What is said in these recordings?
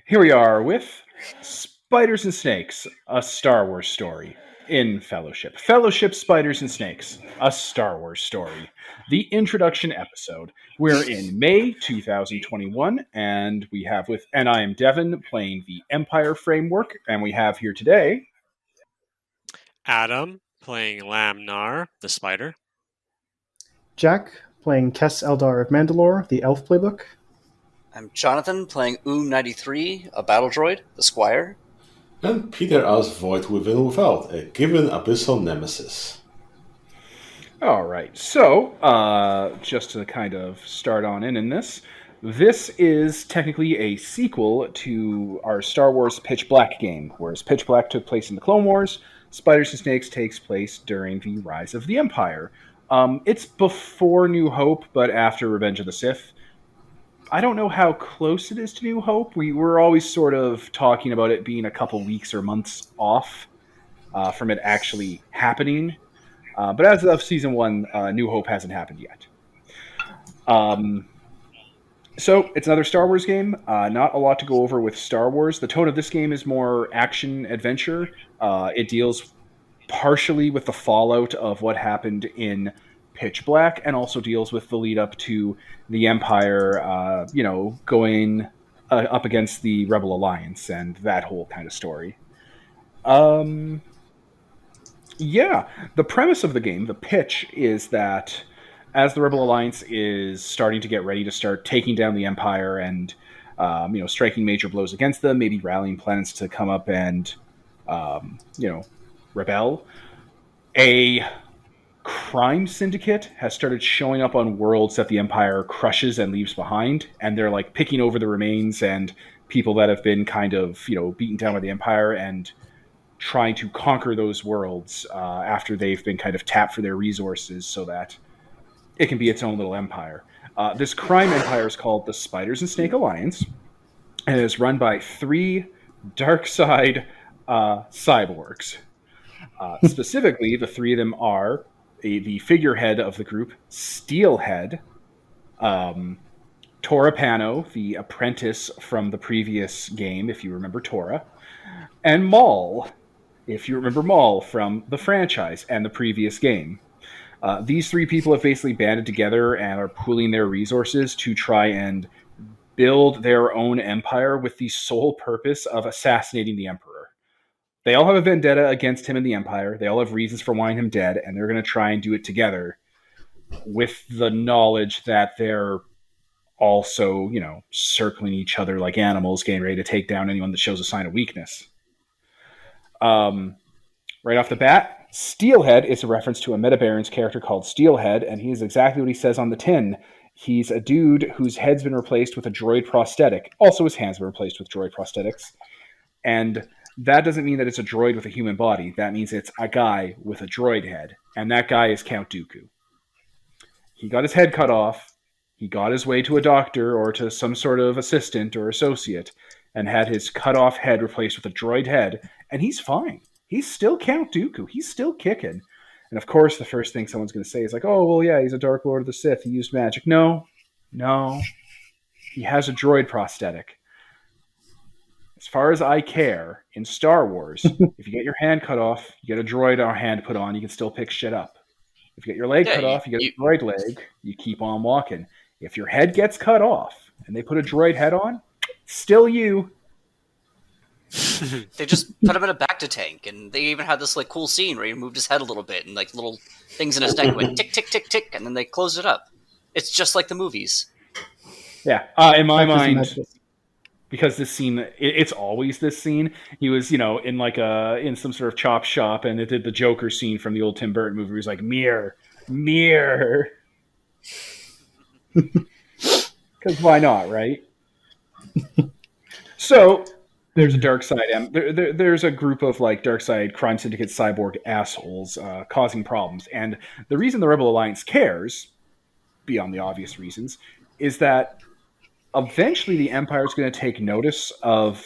Here we are with Spiders and Snakes, a Star Wars story in Fellowship. Fellowship, Spiders and Snakes, a Star Wars story. The introduction episode. We're in May 2021, and I am Devin playing the Empire framework, and we have here today Adam playing Lamnar, the spider. Jack playing Kess Eldar of Mandalore, the Elf Playbook. I'm Jonathan playing U-93, a battle droid, the Squire. And Peter as Void Within Without, a given abyssal nemesis. All right, so just to kind of start on in this is technically a sequel to our Star Wars Pitch Black game, whereas Pitch Black took place in the Clone Wars, Spiders and Snakes takes place during the Rise of the Empire. It's before New Hope, but after Revenge of the Sith. I don't know how close it is to New Hope. We were always sort of talking about it being a couple weeks or months off from it actually happening. But as of Season 1, New Hope hasn't happened yet. So it's another Star Wars game. Not a lot to go over with Star Wars. The tone of this game is more action-adventure. It deals partially with the fallout of what happened in Pitch Black, and also deals with the lead up to the Empire, going up against the Rebel Alliance and that whole kind of story. The premise of the game, the pitch, is that as the Rebel Alliance is starting to get ready to start taking down the Empire and, striking major blows against them, maybe rallying planets to come up and, rebel, a crime syndicate has started showing up on worlds that the Empire crushes and leaves behind, and they're like picking over the remains and people that have been kind of, beaten down by the Empire and trying to conquer those worlds after they've been kind of tapped for their resources so that it can be its own little empire. This crime empire is called the Spiders and Snake Alliance, and it is run by 3 dark side cyborgs. Specifically, the 3 of them are the figurehead of the group, Steelhead, Tora Pano, the apprentice from the previous game, if you remember Tora, and Maul, if you remember Maul from the franchise and the previous game. These 3 people have basically banded together and are pooling their resources to try and build their own empire with the sole purpose of assassinating the Emperor. They all have a vendetta against him and the Empire. They all have reasons for wanting him dead, and they're going to try and do it together with the knowledge that they're also, circling each other like animals, getting ready to take down anyone that shows a sign of weakness. Right off the bat, Steelhead is a reference to a Meta Baron's character called Steelhead, and he is exactly what he says on the tin. He's a dude whose head's been replaced with a droid prosthetic. Also, his hands have been replaced with droid prosthetics. And that doesn't mean that it's a droid with a human body. That means it's a guy with a droid head. And that guy is Count Dooku. He got his head cut off. He got his way to a doctor or to some sort of assistant or associate and had his cut off head replaced with a droid head. And he's fine. He's still Count Dooku. He's still kicking. And of course, the first thing someone's going to say is like, oh, well, yeah, he's a Dark Lord of the Sith. He used magic. No. He has a droid prosthetic. As far as I care, in Star Wars, if you get your hand cut off, you get a droid or hand put on, you can still pick shit up. If you get your leg cut off, you get a droid leg, you keep on walking. If your head gets cut off and they put a droid head on, still you. They just put him in a Bacta tank, and they even had this cool scene where he moved his head a little bit, and little things in his neck went tick, tick, tick, tick, and then they closed it up. It's just like the movies. Yeah, in my mind, because this scene, it's always this scene. He was, in some sort of chop shop, and it did the Joker scene from the old Tim Burton movie. He was like, mirror. Because why not, right? So there's a dark side. There's a group of dark side crime syndicate cyborg assholes causing problems, and the reason the Rebel Alliance cares, beyond the obvious reasons, is that eventually the Empire is going to take notice of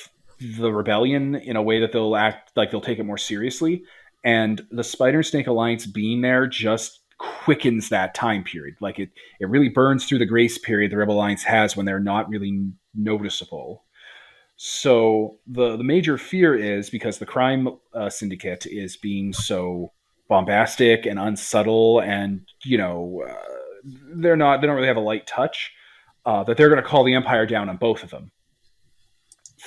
the rebellion in a way that they'll act like they'll take it more seriously, and the Spider and Snake Alliance being there just quickens that time period. It really burns through the grace period the Rebel Alliance has when they're not really noticeable. So the major fear is because the crime syndicate is being so bombastic and unsubtle, and they don't really have a light touch. That they're going to call the Empire down on both of them.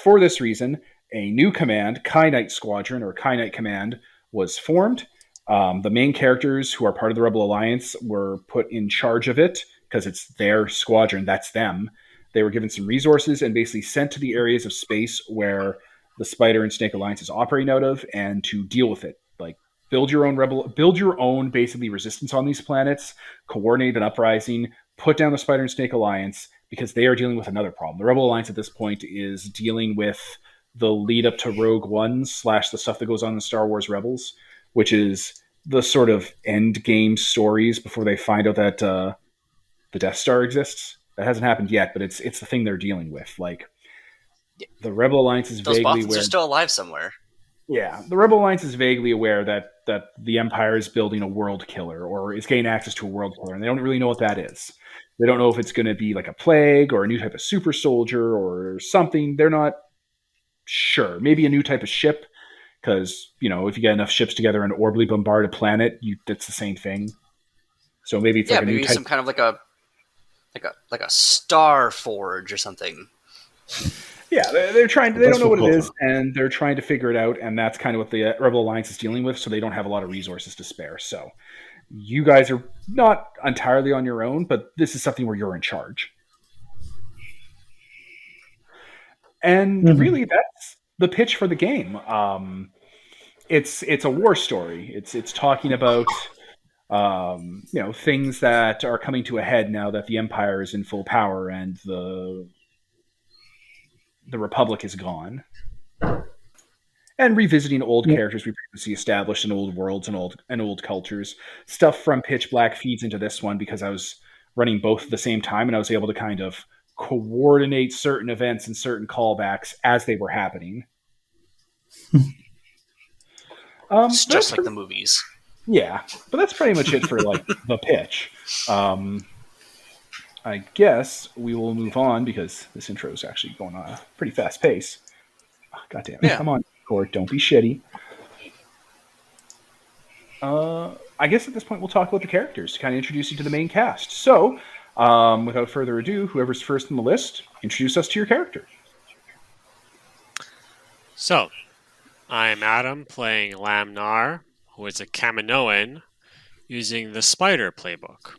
For this reason, a new command, Kyanite Squadron or Kyanite Command, was formed. The main characters who are part of the Rebel Alliance were put in charge of it because it's their squadron, that's them. They were given some resources and basically sent to the areas of space where the Spider and Snake Alliance is operating out of, and to deal with it. Like build your own basically resistance on these planets, coordinate an uprising, put down the Spider and Snake Alliance, because they are dealing with another problem. The Rebel Alliance at this point is dealing with the lead up to Rogue One / the stuff that goes on in Star Wars Rebels, which is the sort of end game stories before they find out that the Death Star exists. That hasn't happened yet, but it's the thing they're dealing with. Like the Rebel Alliance is Those vaguely Bothans are still alive somewhere. Yeah, the Rebel Alliance is vaguely aware that the Empire is building a world killer or is gaining access to a world killer, and they don't really know what that is. They don't know if it's going to be like a plague or a new type of super soldier or something. They're not sure. Maybe a new type of ship, because if you get enough ships together and orbitally bombard a planet, it's the same thing. So maybe it's like a new type. Some kind of like a star forge or something. Yeah, they're trying. They don't know what it is, and they're trying to figure it out. And that's kind of what the Rebel Alliance is dealing with. So they don't have a lot of resources to spare. So you guys are not entirely on your own, but this is something where you're in charge. And really, that's the pitch for the game. It's a war story. It's talking about things that are coming to a head now that the Empire is in full power and the Republic is gone. And revisiting old characters we previously established in old worlds and old cultures. Stuff from Pitch Black feeds into this one because I was running both at the same time, and I was able to kind of coordinate certain events and certain callbacks as they were happening. It's just like the movies. Yeah, but that's pretty much it for like the pitch. I guess we will move on because this intro is actually going on a pretty fast pace. Oh, God damn it. Yeah. Come on, Court. Don't be shitty. I guess at this point we'll talk about the characters to kind of introduce you to the main cast. So, without further ado, whoever's first on the list, introduce us to your character. So, I'm Adam playing Lamnar, who is a Kaminoan using the Spider playbook.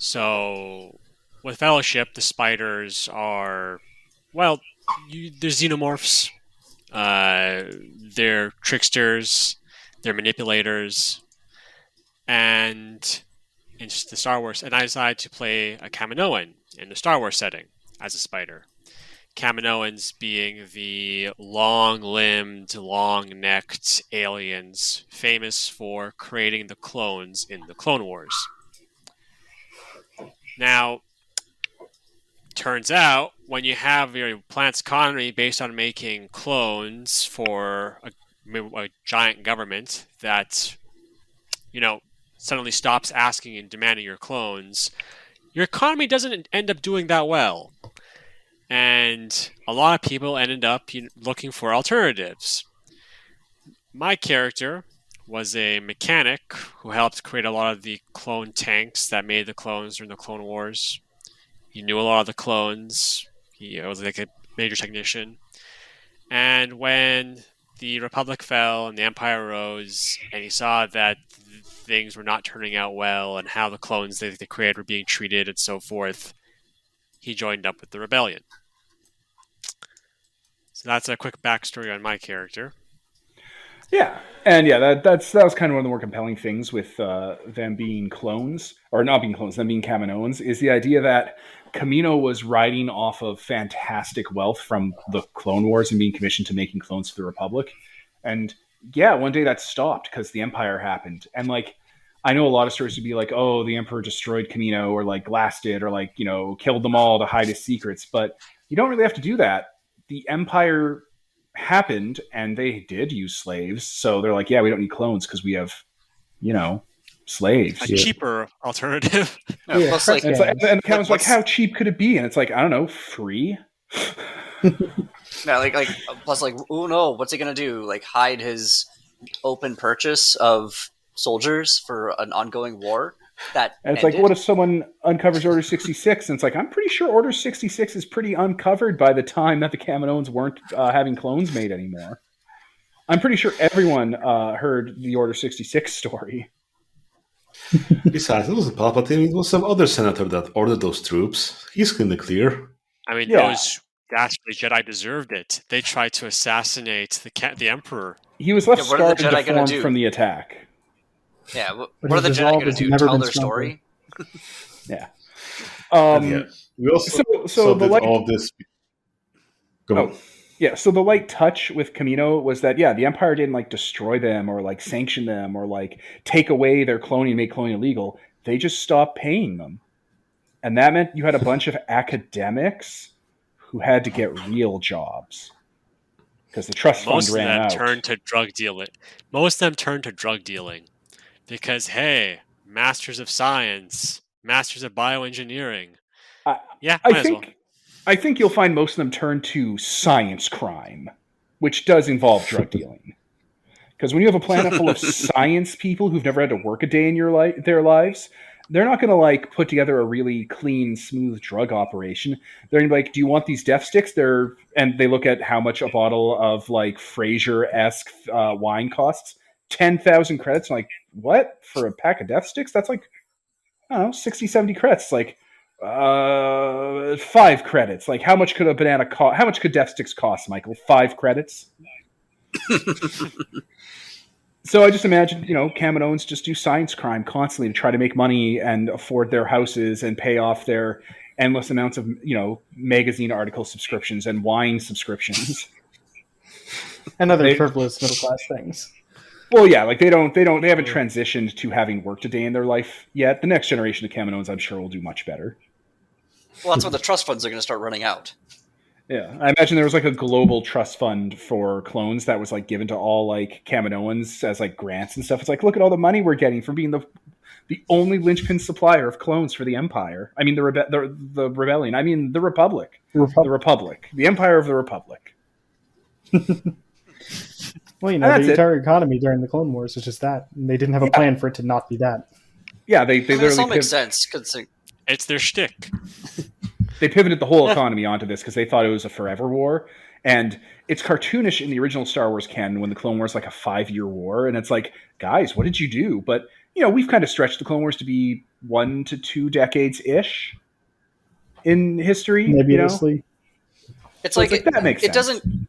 So, with Fellowship, the Spiders are, they're xenomorphs. They're tricksters. They're manipulators. And in the Star Wars, and I decided to play a Kaminoan in the Star Wars setting as a Spider. Kaminoans being the long-limbed, long-necked aliens famous for creating the clones in the Clone Wars. Now, turns out, when you have your planet's economy based on making clones for a giant government that, suddenly stops asking and demanding your clones, your economy doesn't end up doing that well. And a lot of people ended up looking for alternatives. My character was a mechanic who helped create a lot of the clone tanks that made the clones during the Clone Wars. He knew a lot of the clones. He was like a major technician. And when the Republic fell and the Empire rose, and he saw that things were not turning out well and how the clones they created were being treated and so forth, he joined up with the rebellion. So that's a quick backstory on my character. Yeah, and that was kind of one of the more compelling things with them being clones, or not being clones, them being Kaminoans, is the idea that Kamino was riding off of fantastic wealth from the Clone Wars and being commissioned to making clones for the Republic. And yeah, one day that stopped because the Empire happened. And like, I know a lot of stories would be like, oh, the Emperor destroyed Kamino, or like blasted, or like, killed them all to hide his secrets. But you don't really have to do that. The Empire happened and they did use slaves, so they're like, yeah, we don't need clones because we have slaves, a cheaper alternative. And Kevin's like, how cheap could it be? And it's like, I don't know, free. Yeah, plus oh no, what's he gonna do? Like hide his open purchase of soldiers for an ongoing war that And it's ended? like, what if someone uncovers Order 66? And it's like, I'm pretty sure Order 66 is pretty uncovered by the time that the Kaminoans weren't having clones made anymore. I'm pretty sure everyone heard the Order 66 story. Besides, it wasn't Palpatine, it was some other senator that ordered those troops. He's in the clear. I mean, Yeah. those dastardly Jedi deserved it. They tried to assassinate the Emperor. He was left Yeah, what are the scarred and Jedi gonna deformed do? from the attack. Yeah, what But are the his Jedi resolve gonna has do? never Tell been their stronger. story? Yeah. Yeah. We also So the did light, all this. Go on. yeah. So the light touch with Kamino was that the Empire didn't like destroy them or like sanction them or like take away their cloning and make cloning illegal. They just stopped paying them, and that meant you had a bunch of academics who had to get real jobs because the trust fund Most of ran them out. turned to drug dealing. Most of them turned to drug dealing because, hey, masters of science, masters of bioengineering. Yeah, might as well. I think you'll find most of them turn to science crime, which does involve drug dealing. Because when you have a planet full of science people who've never had to work a day in their lives, they're not going to like put together a really clean, smooth drug operation. They're going to be like, "Do you want these death sticks?" And they look at how much a bottle of like Fraser-esque wine costs. 10,000 credits. I'm like, what for a pack of death sticks? That's like, I don't know, 60, 70 credits. Like 5 credits. Like, how much could a banana cost? How much could death sticks cost, Michael? 5 credits. So I just imagine, Kaminoans just do science crime constantly to try to make money and afford their houses and pay off their endless amounts of, magazine article subscriptions and wine subscriptions. And other frivolous middle class things. Well, yeah, like they haven't transitioned to having worked a day in their life yet. The next generation of Kaminoans, I'm sure, will do much better. Well, that's when the trust funds are going to start running out. Yeah, I imagine there was like a global trust fund for clones that was like given to all like Kaminoans as like grants and stuff. It's like, look at all the money we're getting from being the only linchpin supplier of clones for the Empire. I mean the rebellion. I mean the Republic. The Republic. The Empire of the Republic. Well, the entire economy during the Clone Wars was just that. And they didn't have a plan for it to not be that. Yeah, they This literally all makes sense. It's their shtick. They pivoted the whole economy onto this because they thought it was a forever war. And it's cartoonish in the original Star Wars canon when the Clone Wars is like a 5-year war. And it's like, guys, what did you do? But, we've kind of stretched the Clone Wars to be 1 to 2 decades-ish in history. Nebulously. It's like that makes sense. It doesn't...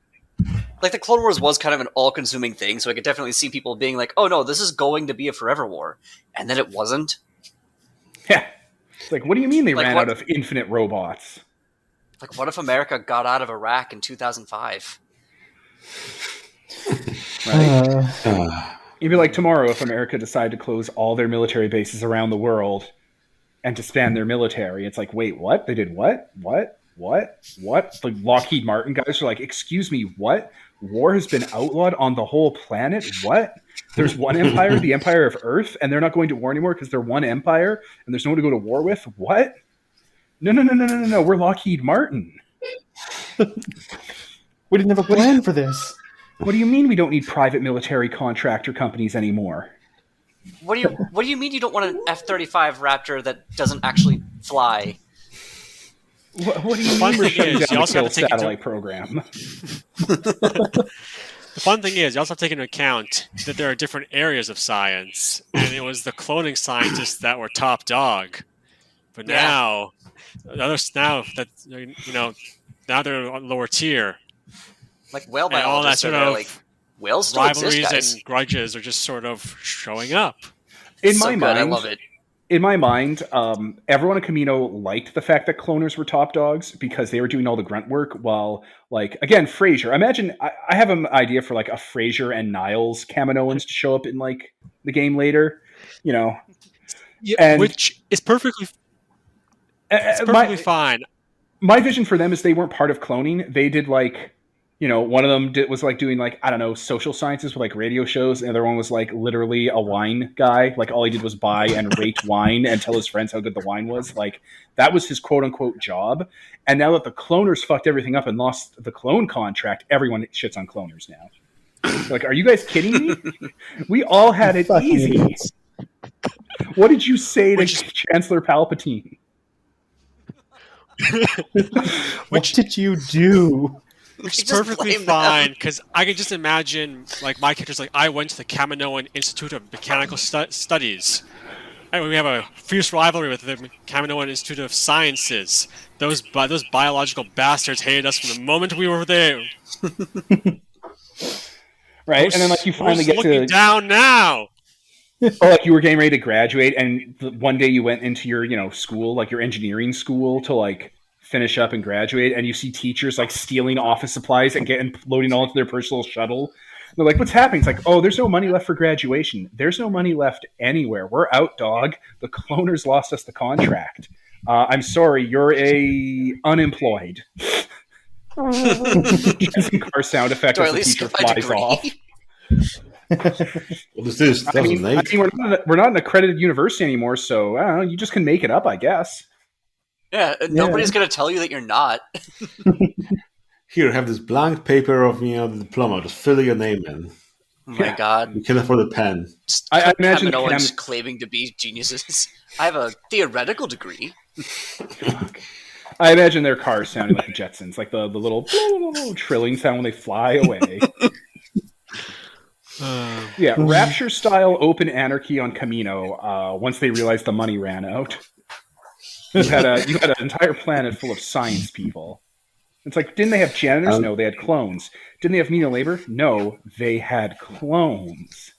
Like, the Clone Wars was kind of an all-consuming thing, so I could definitely see people being like, oh no, this is going to be a forever war. And then it wasn't. Yeah. It's like, what do you mean they ran out of infinite robots? Like, what if America got out of Iraq in 2005? Right? You'd be like tomorrow if America decided to close all their military bases around the world and disband their military. It's like, wait, what? They did what? What? The Lockheed Martin guys are like, excuse me, what? War has been outlawed on the whole planet? What? There's one empire, the Empire of Earth, and they're not going to war anymore because they're one empire and there's no one to go to war with? What? No. We're Lockheed Martin. We didn't have a plan for this. What do you mean we don't need private military contractor companies anymore? What do you mean you don't want an F-35 Raptor that doesn't actually fly? What do you mean we're shutting down the Kill satellite program? The fun thing is, you also have to take into account that there are different areas of science, and it was the cloning scientists that were top dog. But now they're on lower tier. Like whale And all that biologists sort are there, of like, whales still rivalries exist, guys. and grudges are just sort of showing up. In So my good, mind, I love it. In my mind, everyone at Kamino liked the fact that cloners were top dogs because they were doing all the grunt work while, like, again, Frasier. Imagine, I have an idea for, like, a Frasier and Niles Kaminoans to show up in, like, the game later, Yeah, and which is perfectly fine. My vision for them is they weren't part of cloning. They did, like, one of them was like doing like, I don't know, social sciences with like radio shows, and the other one was like literally a wine guy. Like all he did was buy and rate wine and tell his friends how good the wine was. Like that was his quote unquote job. And now that the cloners fucked everything up and lost the clone contract, everyone shits on cloners now. Like, are you guys kidding me? We all had it easy. What did you say to Chancellor Palpatine? What did you do? Which is perfectly fine, because I can just imagine, like, my character's like, I went to the Kaminoan Institute of Mechanical Studies. And we have a fierce rivalry with the Kaminoan Institute of Sciences. Those biological bastards hated us from the moment we were there. Right, and then like you finally get looking down now. Or like you were getting ready to graduate, and one day you went into your school, like your engineering school, to like finish up and graduate, and you see teachers like stealing office supplies and loading all into their personal shuttle. And they're like, "What's happening?" It's like, "Oh, there's no money left for graduation. There's no money left anywhere. We're out, dog. The cloners lost us the contract. I'm sorry, you're unemployed." Some car sound effect as the teacher flies off. What is this? I mean, we're not an accredited university anymore, so I don't know, you just can make it up, I guess. Yeah, nobody's going to tell you that you're not. Here, have this blank paper of the diploma. Just fill your name in. Oh my god. You can afford a pen. I imagine Kaminoans claiming to be geniuses. I have a theoretical degree. I imagine their cars sounding like the Jetsons, like the little trilling sound when they fly away. Yeah, Rapture-style open anarchy on Kamino. Once they realized the money ran out, you had an entire planet full of science people. It's like, didn't they have janitors? No, they had clones. Didn't they have menial labor? No, they had clones.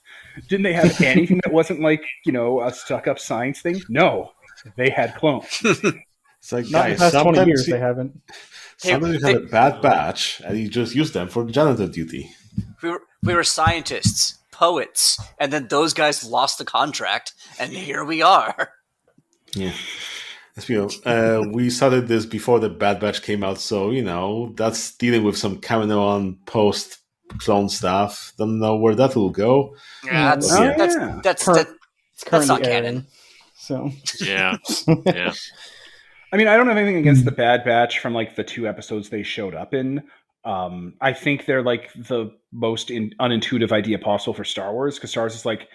Didn't they have anything that wasn't like a stuck-up science thing? No, they had clones. It's like, not guys, the past 20 sometimes years they haven't. Sometimes you have a bad batch, and you just use them for janitor duty. We were scientists, poets, and then those guys lost the contract, and here we are. Yeah. We started this before the Bad Batch came out, so, that's dealing with some Kaminoan post-clone stuff. Don't know where that will go. Yeah, that's not canon. So Yeah. I mean, I don't have anything against the Bad Batch from like the 2 episodes they showed up in. I think they're like the most unintuitive idea possible for Star Wars, because Star Wars is like,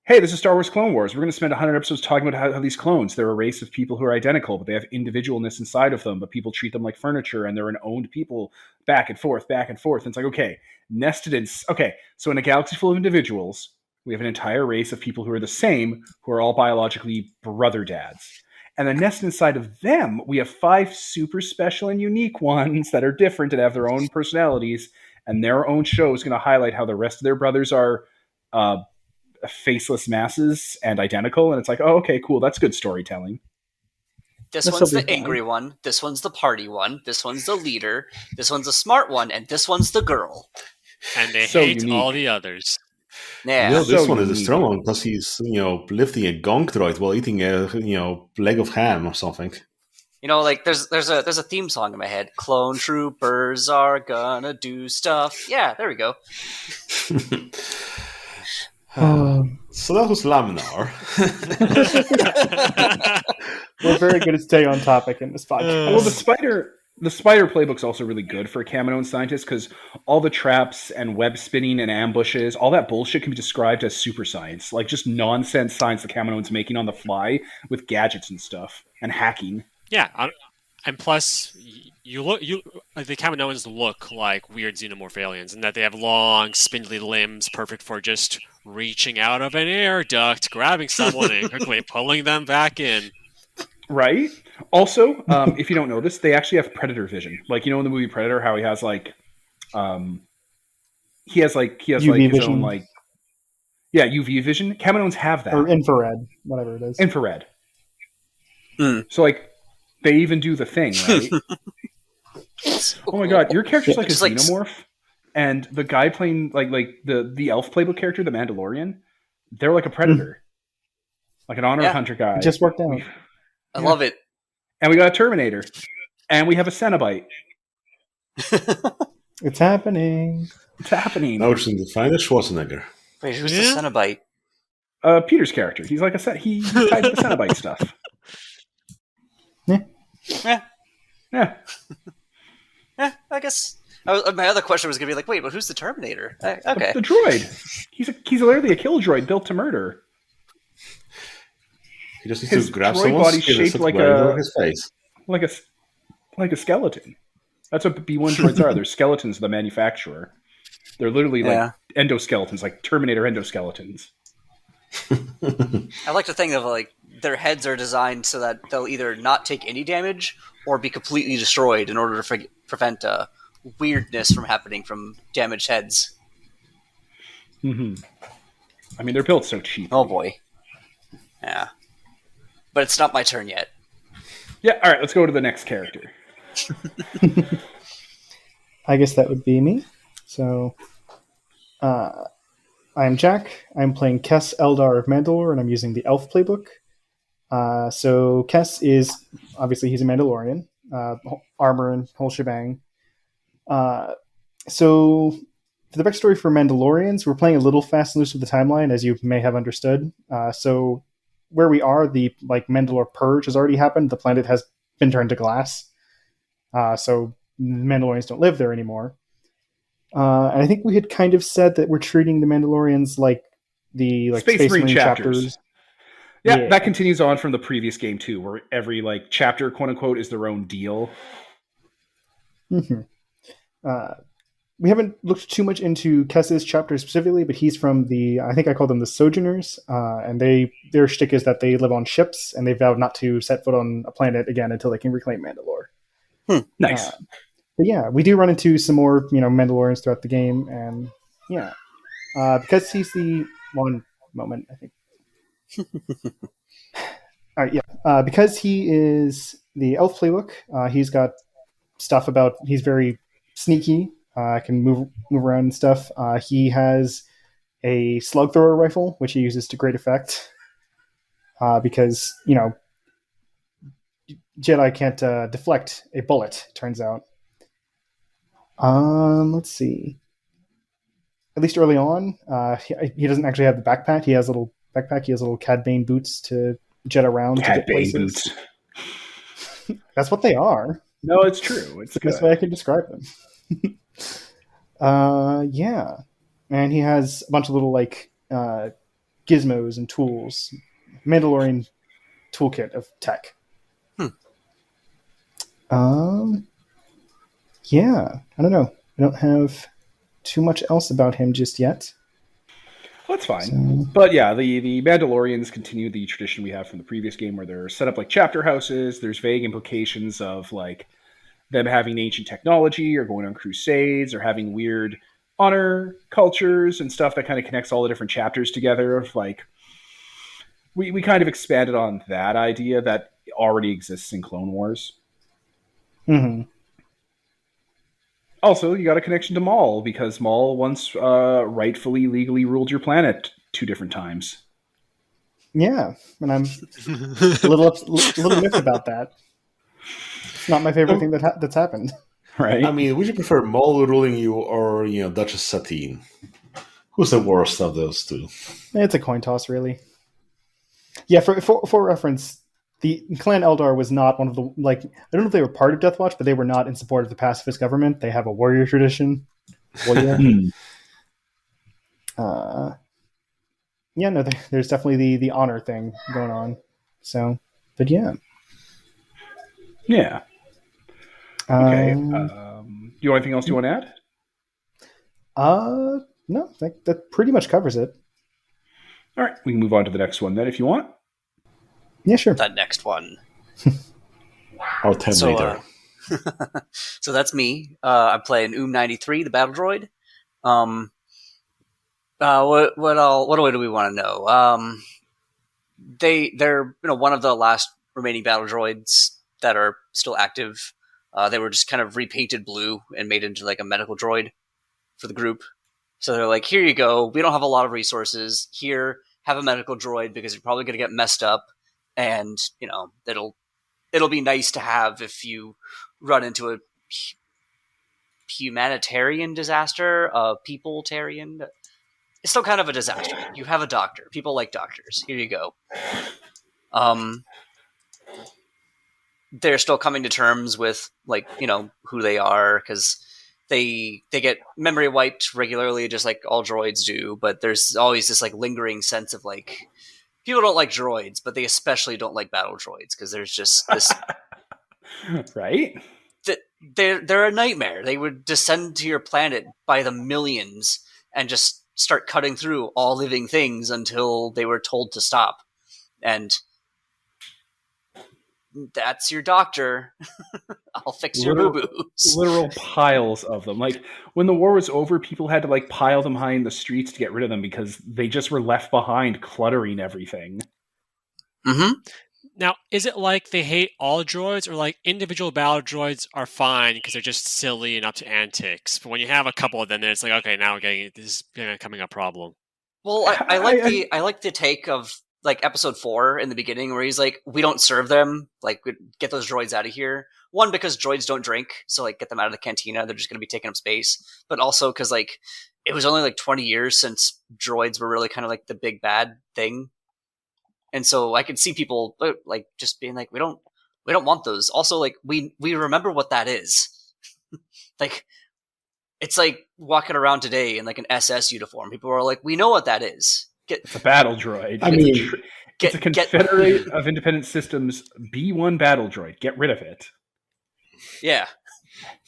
hey, this is Star Wars Clone Wars. We're going to spend 100 episodes talking about how these clones, they're a race of people who are identical, but they have individualness inside of them, but people treat them like furniture, and they're an owned people back and forth. And it's like, okay, so in a galaxy full of individuals, we have an entire race of people who are the same, who are all biologically brother dads. And then nested inside of them, we have 5 super special and unique ones that are different and have their own personalities, and their own show is going to highlight how the rest of their brothers are faceless masses and identical. And it's like, oh, okay, cool. That's good storytelling. This one's the angry one. This one's the party one. This one's the leader. This one's the smart one. And this one's the girl. And they hate all the others. Yeah. This one is a strong one because he's, lifting a gonk droid while eating a, leg of ham or something. Like there's a theme song in my head. Clone troopers are gonna do stuff. Yeah, there we go. So that was Laminar. We're very good at staying on topic in this podcast. Well, the spider playbook's also really good for a Kaminoan scientist, because all the traps and web spinning and ambushes, all that bullshit can be described as super science, like just nonsense science the Kaminoans making on the fly with gadgets and stuff and hacking. Yeah, and plus, the Kaminoans look like weird xenomorph aliens, in that they have long, spindly limbs, perfect for just reaching out of an air duct, grabbing someone, and quickly pulling them back in. Right. Also, if you don't know this, they actually have predator vision. Like, in the movie Predator, how he has like, he has like his vision. own like, UV vision. Kaminoans have that, or infrared, whatever it is. Infrared. So like, they even do the thing, right? Oh my god, your character's like a xenomorph, and the guy playing like the elf playbook character, the Mandalorian, they're like a predator, like an honor hunter guy. It just worked out. I love it. And we got a Terminator, and we have a Cenobite. It's happening. It's happening. Now it's in the finest Schwarzenegger. Wait, who's Yeah. the Cenobite? Peter's character. He's like he's tied to the Cenobite stuff. Yeah. Yeah. I guess. My other question was going to be like, wait, but who's the Terminator? Okay. The droid. He's literally a kill droid built to murder. He just needs His to grab droid someone's body's skin and shaped start like wearing it a- over his face. Like a skeleton. That's what B1 droids are. They're skeletons of the manufacturer. They're literally like endoskeletons, like Terminator endoskeletons. I like to think of like their heads are designed so that they'll either not take any damage or be completely destroyed in order to prevent weirdness from happening from damaged heads. Mm-hmm. I mean, they're built so cheap. Oh boy. Yeah. But it's not my turn yet. Yeah, all right, let's go to the next character. I guess that would be me. So, I'm Jack. I'm playing Kess Eldar of Mandalore, and I'm using the Elf playbook. So Kess is, obviously, he's a Mandalorian. Armor and whole shebang. So, for the backstory for Mandalorians, we're playing a little fast and loose with the timeline, as you may have understood. So, where we are, the Mandalore purge has already happened. The planet has been turned to glass. So Mandalorians don't live there anymore. And I think we had kind of said that we're treating the Mandalorians like the Space Marine chapters. Yeah, that continues on from the previous game too, where every chapter, quote unquote, is their own deal. Mm-hmm. We haven't looked too much into Kess's chapter specifically, but he's from I think I call them the Sojourners, and their shtick is that they live on ships, and they vowed not to set foot on a planet again until they can reclaim Mandalore. Nice. But yeah, we do run into some more, Mandalorians throughout the game, and yeah, because he's the one moment, I think. All right, yeah, because he is the Elf playbook, he's got stuff about he's very sneaky. Can move around and stuff. He has a slug thrower rifle, which he uses to great effect. Because Jedi can't deflect a bullet. Turns out. Let's see. At least early on, he doesn't actually have the backpack. He has a little backpack. He has little Cad Bane boots to jet around to get places. Boots. That's what they are. No, it's true. It's the best way I can describe them. Yeah, and he has a bunch of little gizmos and tools. Mandalorian toolkit of tech. Yeah, I don't know. I don't have too much else about him just yet. That's fine. But yeah, the Mandalorians continue the tradition we have from the previous game, where they're set up like chapter houses. There's vague implications of them having ancient technology or going on crusades or having weird honor cultures and stuff that kind of connects all the different chapters together. Of we kind of expanded on that idea that already exists in Clone Wars. Mm-hmm. Also, you got a connection to Maul, because Maul once rightfully, legally ruled your planet 2 different times. Yeah, and I'm a little miffed about that. It's not my favorite thing that's happened. Right? I mean, would you prefer Maul ruling you or, Duchess Satine? Who's the worst of those two? It's a coin toss, really. Yeah, for reference, the Clan Eldar was not one of the, I don't know if they were part of Death Watch, but they were not in support of the pacifist government. They have a warrior tradition. Yeah, no, there's definitely the honor thing going on. So, but yeah. Yeah. Okay. Do you want anything else you want to add? No, that pretty much covers it. All right, we can move on to the next one then, if you want. Yeah, sure. That next one. Or 10 later. So that's me. I'm playing 93, the battle droid. What do we want to know? They're one of the last remaining battle droids that are still active. They were just kind of repainted blue and made into a medical droid for the group. So they're like, here you go. We don't have a lot of resources. Here, have a medical droid because you're probably going to get messed up, and it'll be nice to have if you run into a humanitarian disaster, a people-tarian. It's still kind of a disaster. You have a doctor. People like doctors. Here you go. They're still coming to terms with, like, you know, who they are, because they get memory wiped regularly, just like all droids do. But there's always this like lingering sense of like people don't like droids, but they especially don't like battle droids because there's just this right. They're a nightmare. They would descend to your planet by the millions and just start cutting through all living things until they were told to stop. And that's your doctor. I'll fix your boo-boos. Literal piles of them. Like, when the war was over, people had to, like, pile them high in the streets to get rid of them because they just were left behind cluttering everything. Mm-hmm. Now, is it like they hate all droids, or like individual battle droids are fine because they're just silly and up to antics? But when you have a couple of them, then it's like, okay, now this is becoming a problem. Well, I like the take of like episode 4 in the beginning where he's like, we don't serve them, like, get those droids out of here. One, because droids don't drink, so like get them out of the cantina, they're just going to be taking up space. But also because like it was only like 20 years since droids were really kind of like the big bad thing. And so I could see people like just being like, we don't want those. Also, like we remember what that is. Like, it's like walking around today in like an SS uniform. People are like, we know what that is. It's a battle droid. It's a Confederate of Independent Systems B1 battle droid. Get rid of it. Yeah.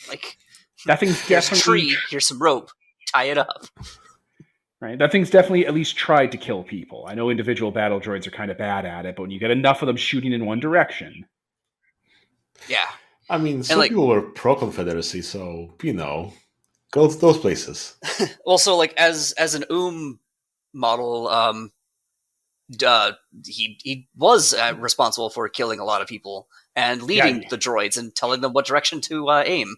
Like, that thing's here's definitely... a tree, here's some rope, tie it up. Right, that thing's definitely at least tried to kill people. I know individual battle droids are kind of bad at it, but when you get enough of them shooting in one direction... Yeah. I mean, some people were pro-Confederacy, so, you know, go to those places. Also, like, as an model, he was responsible for killing a lot of people and leading the droids and telling them what direction to aim.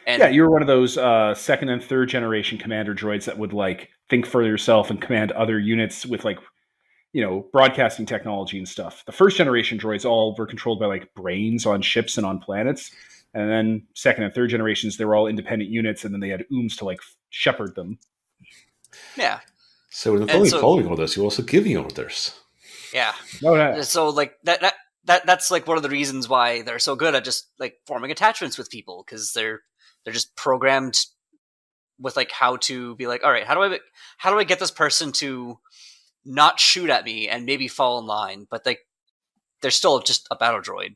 And yeah, you were one of those second and third generation commander droids that would like think for yourself and command other units with like, you know, broadcasting technology and stuff. The first generation droids all were controlled by like brains on ships and on planets. And then second and third generations, they were all independent units, and then they had to like shepherd them. Yeah. So we're not only following orders, you're also giving orders. Yeah. No. So like that's like one of the reasons why they're so good at just like forming attachments with people, because they're just programmed with like how to be like, all right, how do I get this person to not shoot at me and maybe fall in line, but like they're still just a battle droid.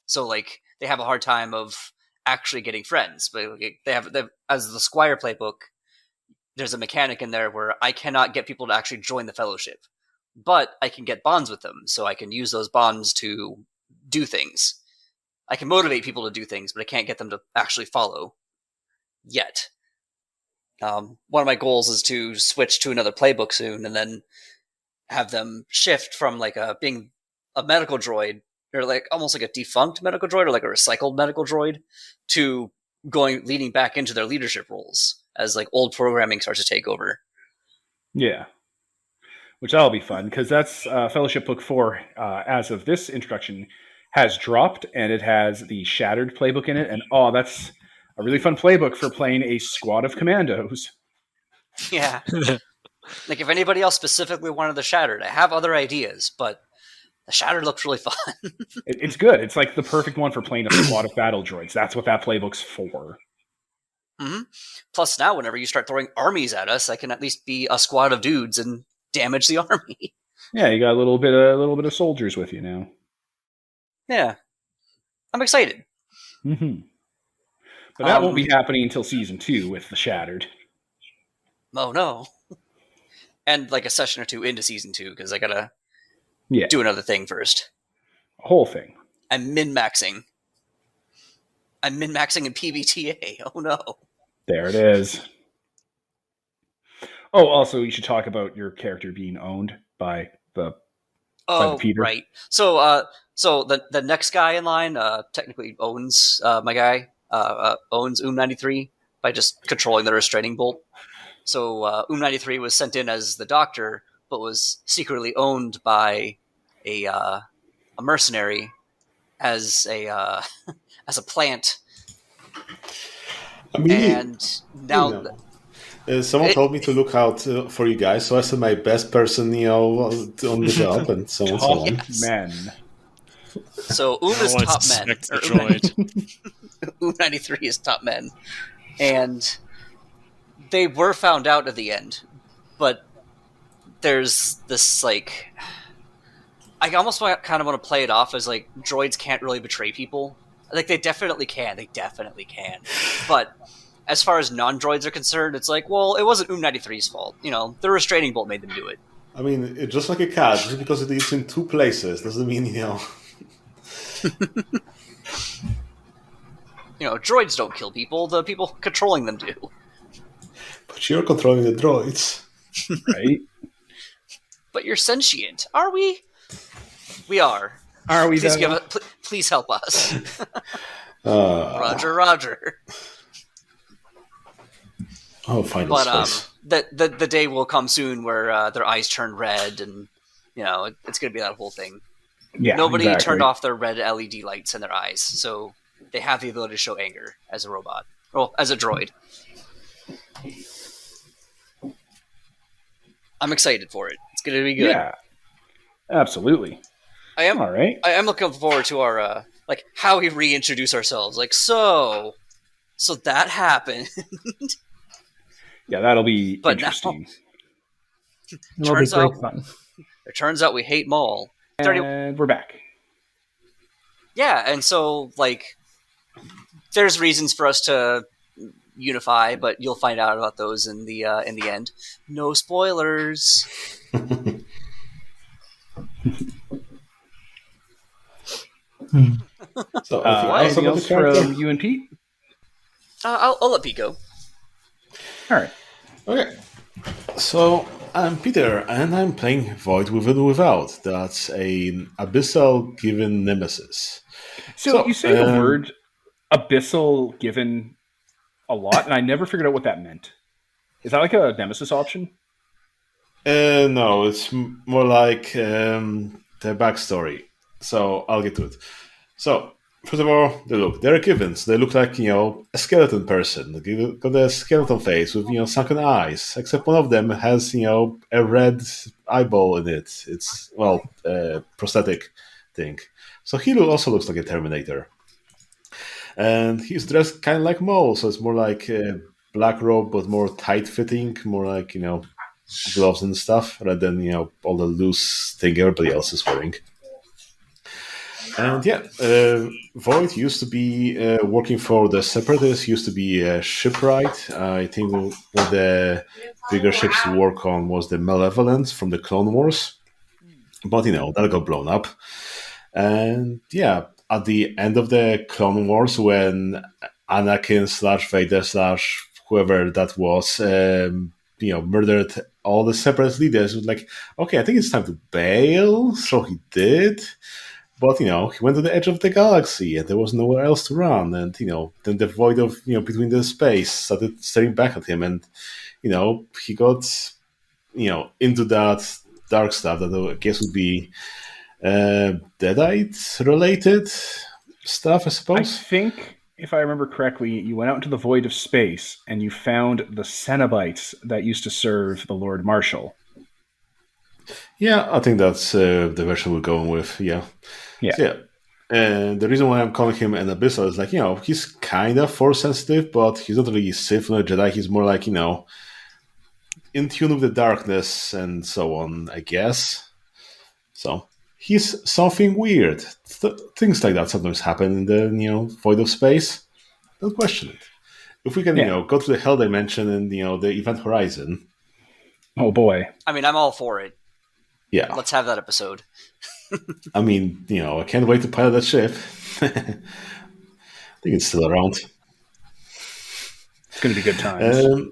So like they have a hard time of actually getting friends, but like, they have as the Squire playbook. There's a mechanic in there where I cannot get people to actually join the fellowship, but I can get bonds with them, so I can use those bonds to do things. I can motivate people to do things, but I can't get them to actually follow yet. One of my goals is to switch to another playbook soon, and then have them shift from like being a medical droid, or like almost like a defunct medical droid, or like a recycled medical droid, to leading back into their leadership roles as like old programming starts to take over. Yeah. Which that'll be fun, because that's Fellowship Book 4, as of this introduction, has dropped, and it has the Shattered playbook in it, and that's a really fun playbook for playing a squad of commandos. Yeah. Like, if anybody else specifically wanted the Shattered, I have other ideas, but the Shattered looks really fun. It's good. It's like the perfect one for playing a squad of battle droids. That's what that playbook's for. Mm-hmm. Plus, now whenever you start throwing armies at us, I can at least be a squad of dudes and damage the army. Yeah, you got a little bit of soldiers with you now. Yeah, I'm excited. Mm-hmm. But that won't be happening until Season 2 with the Shattered. Oh no! And like a session or two into Season 2, because I gotta do another thing first. A whole thing. I'm min-maxing in PBTA. Oh no! There it is. Oh, also, you should talk about your character being owned by the Peter. Right. So the next guy in line technically owns my guy. Owns 93 by just controlling the restraining bolt. So 93 was sent in as the doctor, but was secretly owned by a mercenary as a as a plant. I mean, And now, someone told me to look out for you guys, so I said my best person, on the job, and so on and so Top on. Yes. men. so No is one top men. suspects the droid. 93 is top men. And they were found out at the end. But there's this, like... I almost kind of want to play it off as, like, droids can't really betray people. Like, they definitely can. They definitely can. But as far as non-droids are concerned, it's like, well, it wasn't 93's fault. The restraining bolt made them do it. I mean, it's just like a cat. Just because it eats in two places doesn't mean, Droids don't kill people. The people controlling them do. But you're controlling the droids. Right? But you're sentient. Are we? We are. Are we? Please help us. Uh, Roger. Oh, final But space. the day will come soon where their eyes turn red, and it's going to be that whole thing. Yeah, Nobody exactly. turned off their red LED lights in their eyes, so they have the ability to show anger as a robot, well, as a droid. I'm excited for it. It's going to be good. Yeah, absolutely. I am. All right. I am looking forward to our how we reintroduce ourselves. Like, so that happened. Yeah, that'll be But interesting. It'll be Turns great out- fun. It turns out we hate Maul. And we're back. Yeah, and so there's reasons for us to unify, but you'll find out about those in the end. No spoilers. So, Anything else from you and Pete? I'll let Pete go. All right. Okay. So, I'm Peter, and I'm playing Void Within Without. That's an Abyssal given nemesis. So you say the word abyssal given a lot, and I never figured out what that meant. Is that like a nemesis option? No, it's more like the backstory. So, I'll get to it. So, first of all, they're givens. They look like, a skeleton person. They got a skeleton face with, sunken eyes. Except one of them has, a red eyeball in it. It's, prosthetic thing. So he also looks like a Terminator. And he's dressed kind of like Maul, so it's more like a black robe, but more tight-fitting, more like, gloves and stuff, rather than, all the loose thing everybody else is wearing. And Void used to be working for the Separatists, used to be a shipwright. I think one of the bigger ships to work on was the Malevolence from the Clone Wars. But, that got blown up. And, at the end of the Clone Wars, when Anakin / Vader / whoever that was, murdered all the Separatist leaders, it was like, okay, I think it's time to bail. So he did. But, he went to the edge of the galaxy and there was nowhere else to run. And, then the void of, between the space started staring back at him. And, he got, into that dark stuff that I guess would be Deadite-related stuff, I I suppose. think, if I remember correctly, you went out into the void of space and you found the Cenobites that used to serve the Lord Marshal. Yeah, I think that's the version we're going with, yeah. Yeah. So, and the reason why I'm calling him an Abyssal is like, he's kind of Force sensitive, but he's not really Sith or Jedi. He's more like, in tune with the darkness and so on, I guess. So, he's something weird. Things like that sometimes happen in the, void of space. Don't question it. If we can, go to the Hell Dimension and, the Event Horizon. Oh, boy. I mean, I'm all for it. Yeah. Let's have that episode. I mean, I can't wait to pilot that ship. I think it's still around. It's going to be good times.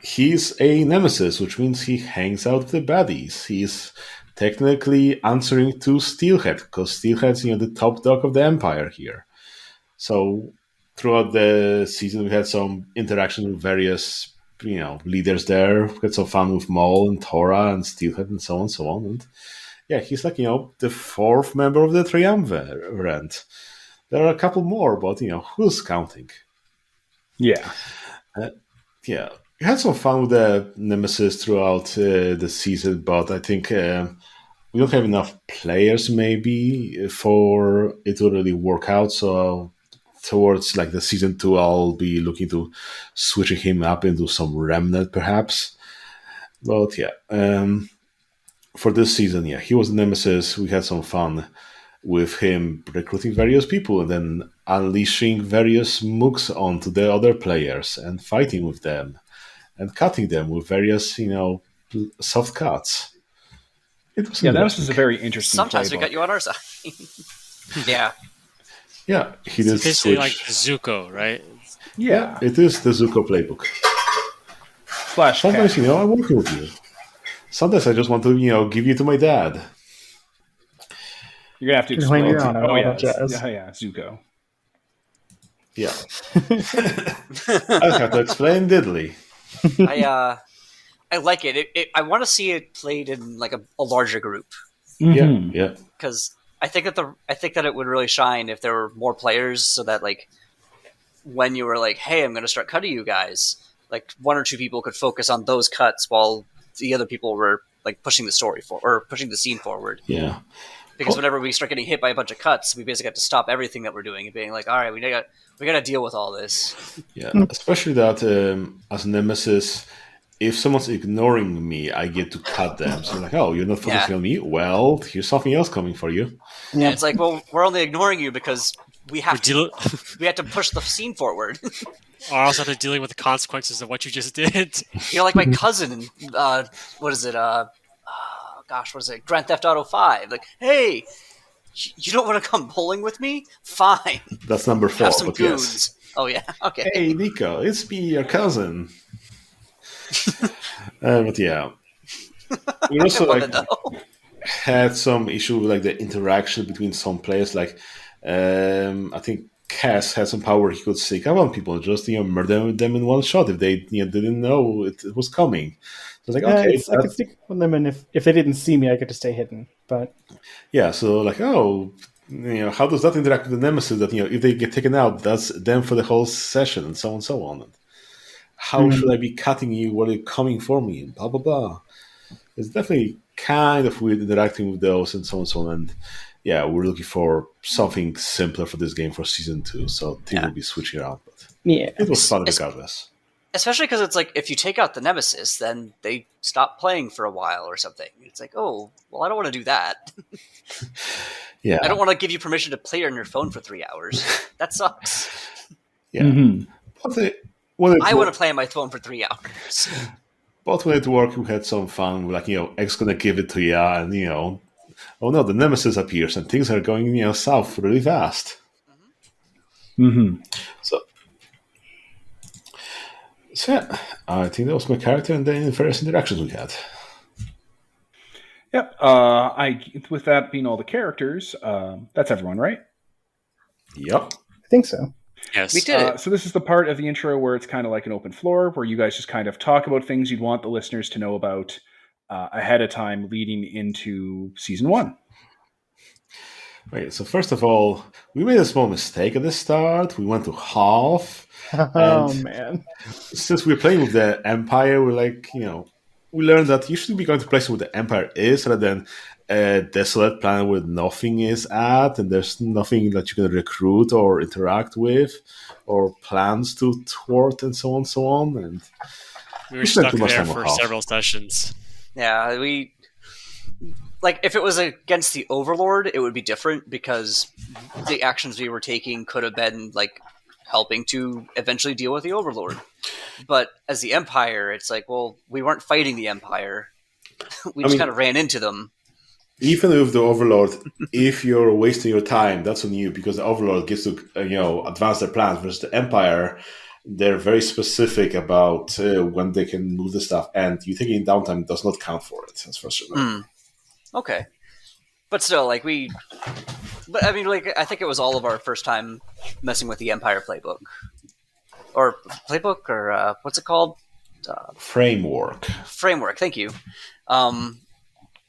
He's a nemesis, which means he hangs out with the baddies. He's technically answering to Steelhead, because Steelhead's, the top dog of the Empire here. So throughout the season, we had some interaction with various, leaders there. We had some fun with Maul and Tora and Steelhead and so on and so on. And he's like, the fourth member of the Triumvirate. There are a couple more, but, who's counting? Yeah. Yeah, we had some fun with the Nemesis throughout the season, but I think we don't have enough players maybe for it to really work out. So towards like the season 2, I'll be looking to switching him up into some remnant perhaps. But yeah, for this season, yeah, he was the Nemesis. We had some fun with him recruiting various people and then unleashing various mooks onto the other players and fighting with them and cutting them with various, soft cuts. It was Yeah, that interesting. was a very interesting Sometimes we playbook. got you on our side. Yeah. Yeah, he It's did basically switch. like Zuko, right? Yeah. It is the Zuko playbook. Slash Sometimes, cat. I'm working with you. Sometimes I just want to, give you to my dad. You're gonna have to Claim explain. your honor, Oh all yeah, that jazz. yeah, Zuko. Yeah. I have to explain diddly. I like it. I want to see it played in like a larger group Mhm. Yeah. because I think that it would really shine if there were more players, so that like when you were like, "Hey, I'm going to start cutting you guys," like one or two people could focus on those cuts while the other people were like pushing the story or pushing the scene forward. Yeah. Because whenever we start getting hit by a bunch of cuts, we basically have to stop everything that we're doing and being like, "All right, we got to deal with all this." Yeah. Especially that as Nemesis, if someone's ignoring me, I get to cut them. So like, oh, you're not focusing Yeah. on me? Well, here's something else coming for you. And it's like, well, we're only ignoring you because we have We're to push the scene forward. Or also have to dealing with the consequences of what you just did. Like my cousin, what is it? What is it? Grand Theft Auto 5. Like, hey, you don't want to come bowling with me? Fine. That's number 4, Have some but goons. yes. Oh yeah. Okay. Hey, Nico, it's me, your cousin. But yeah. We also I like wanna know. had some issue with like the interaction between some players. Like, I think Cass had some power; he could sneak up on people and just murder them in one shot if they didn't know it was coming. So it's like, okay, I could stick with them, and if they didn't see me, I could just stay hidden. But yeah. So like, oh, how does that interact with the Nemesis? That if they get taken out, that's them for the whole session, and so on and so on. And how should I be cutting you while you're coming for me? And blah blah blah. It's definitely kind of weird interacting with those and so on and so on. And yeah, we're looking for something simpler for this game for season 2. So things will be switching around, but yeah, it was fun regardless. Especially because it's like if you take out the Nemesis, then they stop playing for a while or something. It's like, oh, well, I don't want to do that. Yeah, I don't want to give you permission to play on your phone for 3 hours. That sucks. yeah. Mhm. But I want to play on my phone for 3 hours. But when it worked, we had some fun. Like, X gonna give it to ya, and oh no, the Nemesis appears, and things are going south really fast. Mhm. So yeah, I think that was my character, and then the various interactions we had. Yep. With that being all the characters, that's everyone, right? Yep. I think so. Yes. We did it. So this is the part of the intro where it's kind of like an open floor, where you guys just kind of talk about things you'd want the listeners to know about ahead of time, leading into season 1. Right. So first of all, we made a small mistake at the start. We went to half. Oh man, Since we're playing with the Empire, we're like, we learned that you should be going to places where the Empire is rather than a desolate planet where nothing is at and there's nothing that you can recruit or interact with or plans to thwart and so on and so on. And We were spent stuck too much there time for with Hoth. several sessions. Yeah, like if it was against the Overlord, it would be different because the actions we were taking could have been like helping to eventually deal with the Overlord. But as the Empire, it's like, well, we weren't fighting the Empire. We just kind of ran into them. Even with the Overlord, if you're wasting your time, that's on you because the Overlord gets to advance their plans versus the Empire. They're very specific about when they can move the stuff, and you taking downtime does not count for it. That's for sure. Okay, but still, like I mean, like I think it was all of our first time messing with the Empire playbook, or what's it called? Framework. Framework. Thank you.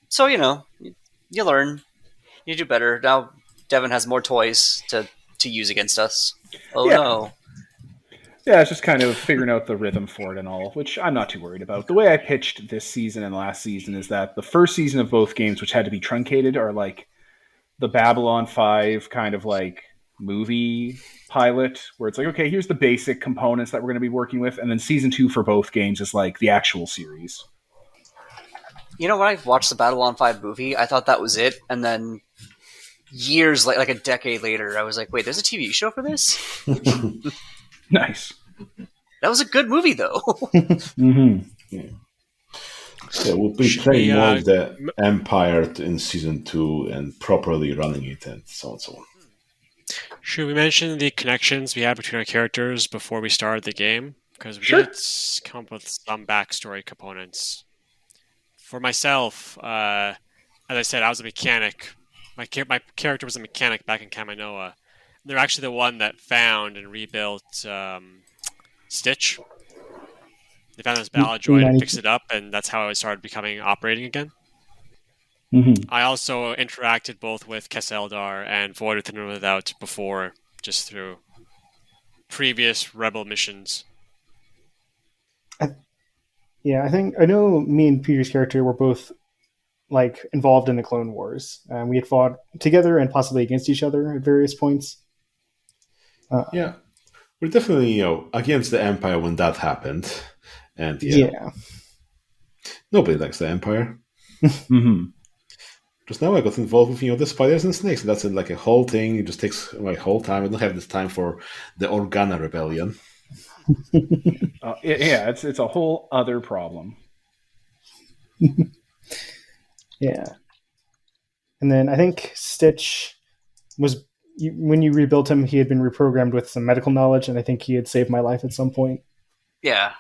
So you learn, you do better. Now Devin has more toys to use against us. Oh Yeah. no! Yeah, it's just kind of figuring out the rhythm for it and all, which I'm not too worried about. The way I pitched this season and last season is that the first season of both games, which had to be truncated, are like the Babylon 5 kind of like movie pilot, where it's like, okay, here's the basic components that we're going to be working with, and then season 2 for both games is like the actual series. You know, when I watched the Babylon 5 movie, I thought that was it, and then years, like a decade later, I was like, wait, there's a TV show for this? Nice. That was a good movie, though. Mm-hmm. Yeah, we'll be Should playing we, more of the Empire in season 2 and properly running it and so on and so on. Should we mention the connections we had between our characters before we started the game? Because we Sure. did come up with some backstory components. For myself, as I said, I was a mechanic. My character was a mechanic back in Kaminoa. They're actually the one that found and rebuilt Stitch. They found this ballad droid and fixed it up, and that's how it started becoming operating again. Mm-hmm. I also interacted both with Kesseldar and Void Within and Without before, just through previous Rebel missions. Yeah, I know me and Peter's character were both like involved in the Clone Wars. We had fought together and possibly against each other at various points. Yeah, we're definitely against the Empire when that happened, and Yeah. nobody likes the Empire. Mm-hmm. Just now I got involved with the spiders and snakes, and that's like a whole thing. It just takes my whole time. I don't have this time for the Organa rebellion. Yeah, it's a whole other problem. Yeah. And then I think Stitch was, when you rebuilt him, he had been reprogrammed with some medical knowledge, and I think he had saved my life at some point. Yeah.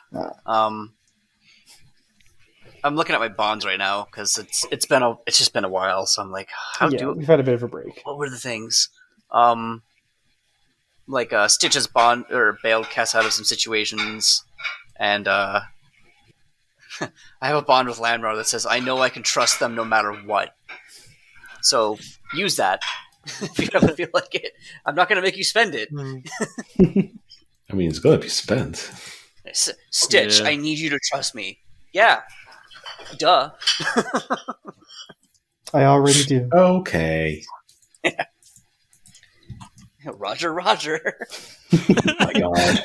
I'm looking at my bonds right now because it's just been a while. So I'm like, We've had a bit of a break. What were the things? Like Stitch's bond or bailed Kess out of some situations, and I have a bond with Landrar that says I know I can trust them no matter what. So use that if you don't feel like it. I'm not going to make you spend it. I mean, it's gonna be spent. Stitch, Yeah. I need you to trust me. Yeah. Duh. I already do. Okay. Roger, Roger. Oh my god.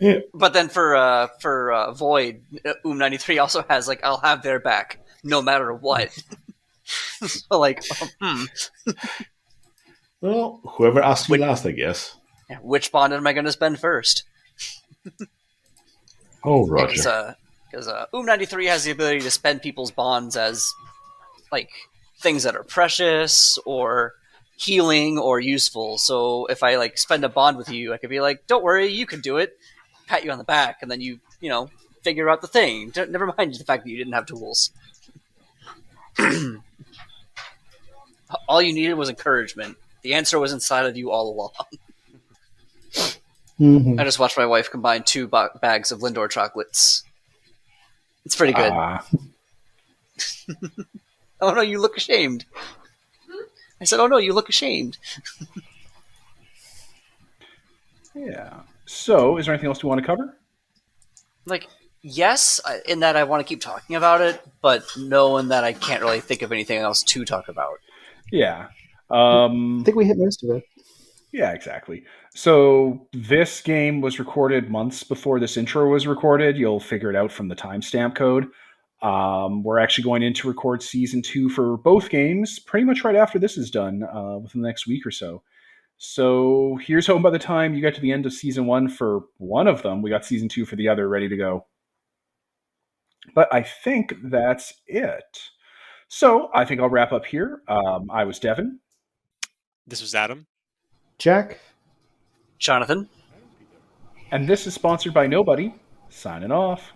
Yeah. But then for Void, 93 also has like I'll have their back no matter what. So like, Well, whoever asked me last, I guess. which bond am I going to spend first? Oh, Roger. Because 93 has the ability to spend people's bonds as like things that are precious or healing or useful. So if I like spend a bond with you, I could be like, "Don't worry, you can do it." Pat you on the back, and then you figure out the thing. Never mind the fact that you didn't have tools. All you needed was encouragement. The answer was inside of you all along. Mm-hmm. I just watched my wife combine 2 bags of Lindor chocolates. It's pretty good. Oh no, you look ashamed. I said, oh no, you look ashamed. Yeah. So, is there anything else you want to cover? Like, yes, in that I want to keep talking about it, but no, in that I can't really think of anything else to talk about. Yeah. I think we hit most of it. Yeah, exactly. So this game was recorded months before this intro was recorded. You'll figure it out from the timestamp code. We're actually going in to record season 2 for both games pretty much right after this is done, within the next week or so. So here's hoping by the time you get to the end of season 1 for one of them, we got season 2 for the other ready to go. But I think that's it. So I think I'll wrap up here. I was Devin. This was Adam. Jack? Jonathan? And this is sponsored by Nobody. Signing off.